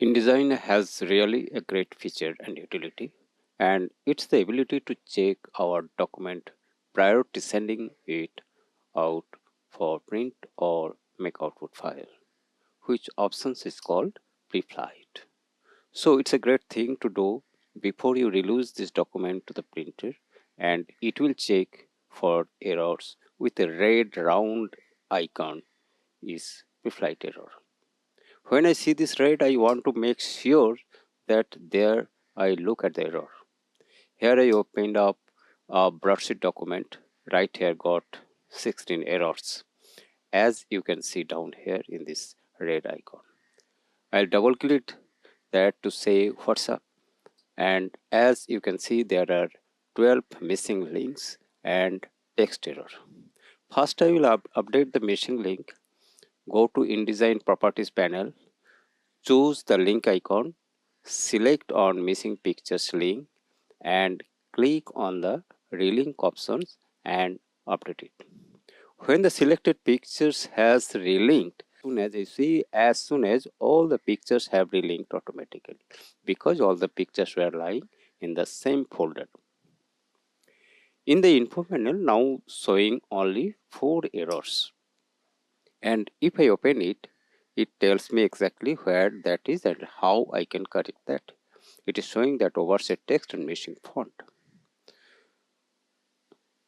InDesign has really a great feature and utility, and it's the ability to check our document prior to sending it out for print or make output file, which options is called Preflight. So it's a great thing to do before you release this document to the printer, and it will check for errors with a red round icon is Preflight error. When I see this red, I want to make sure that there I look at the error. Here I opened up a broadsheet document. Right here got 16 errors, as you can see down here in this red icon. I'll double click that to say what's up, and as you can see there are 12 missing links and text error. First I will update the missing link. Go to InDesign Properties panel, choose the link icon, select on missing pictures link, and click on the relink options and update it. When the selected pictures has relinked, as soon as all the pictures have relinked automatically, because all the pictures were lying in the same folder. In the info panel now showing only 4 errors, and if I open it, it tells me exactly where that is and how I can correct that. It is showing that overset text and missing font.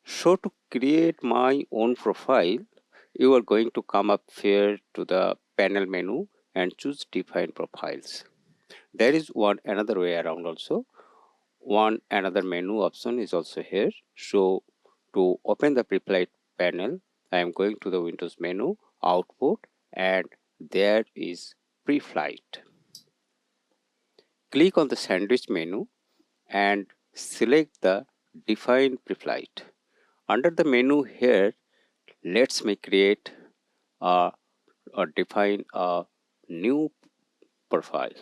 So to create my own profile, you are going to come up here to the panel menu and choose define profiles. There is another way around also. Another menu option is also here. So to open the Preflight panel, I am going to the Windows menu, output, and there is Preflight. Click on the sandwich menu and select the define Preflight. Under the menu here, let's me create or define a new profile.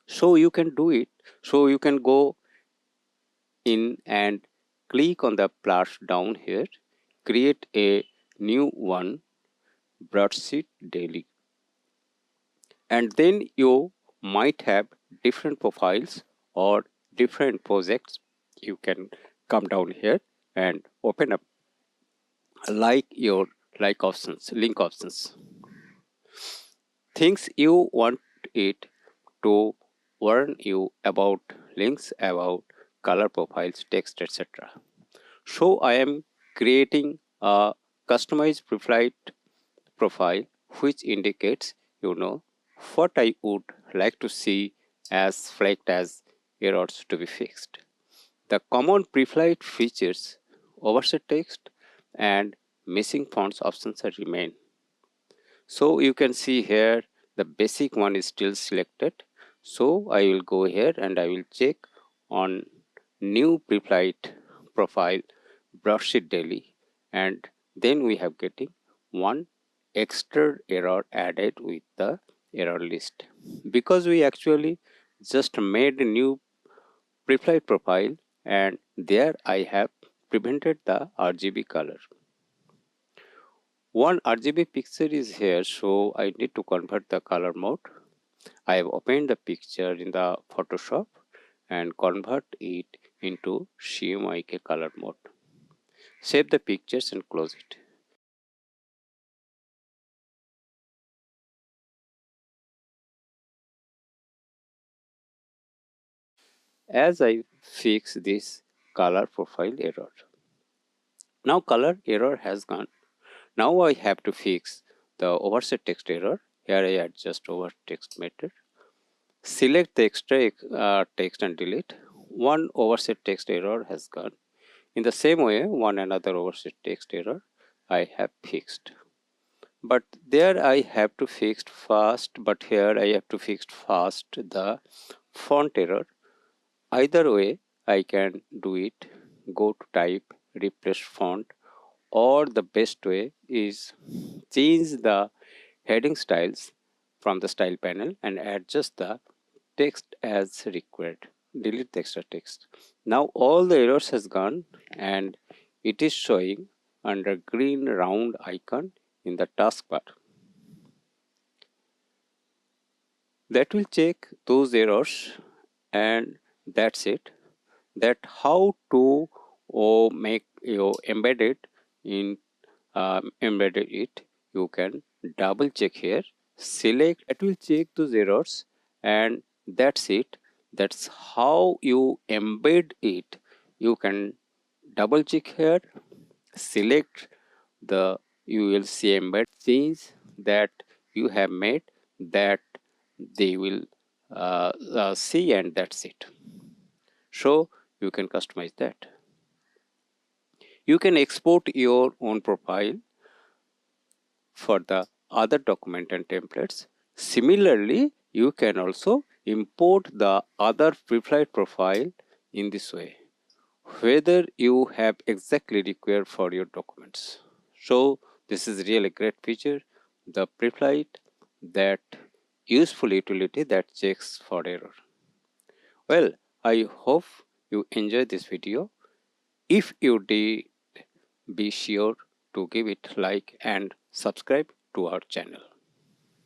So you can do it. So you can go in and click on the plus down here, create a new one, broadsheet daily, and then you might have different profiles or different projects. You can come down here and open up like your link options, things you want it to warn you about, links about color profiles, text, etc. So I am creating a customized Preflight profile which indicates what I would like to see as flagged as errors to be fixed. The common Preflight features overset text and missing fonts options are remain. So you can see here the basic one is still selected. So I will go here and I will check on new Preflight profile broadsheet daily, and then we have getting one extra error added with the error list, because we actually just made a new Preflight profile and there I have prevented the RGB color. One RGB picture is here, so I need to convert the color mode. I have opened the picture in the Photoshop and convert it into CMYK color mode. Save the pictures and close it. As I fix this color profile error. Now color error has gone. Now I have to fix the overset text error. Here I adjust over text method. Select the extra text and delete. One overset text error has gone. In the same way, one another overset text error I have fixed. But there I have to fix first, but here I have to fix first the font error. Either way I can do it. Go to type, replace font, or the best way is change the heading styles from the style panel and adjust the text as required. Delete the extra text. Now all the errors has gone and it is showing under green round icon in the taskbar. that will check those errors, and that's it. That how to make your embedded in embedded it. You can double check here, select, it will check those errors, and that's it. That's how you embed it. You can double check here, select the, you will see embed change that you have made, that they will see, and that's it. So you can customize that. You can export your own profile for the other document and templates. Similarly, you can also import the other preflight profile in this way, whether you have exactly required for your documents. So this is really great feature, the preflight, that useful utility that checks for error. Well, I hope you enjoyed this video. If you did, be sure to give it like and subscribe to our channel.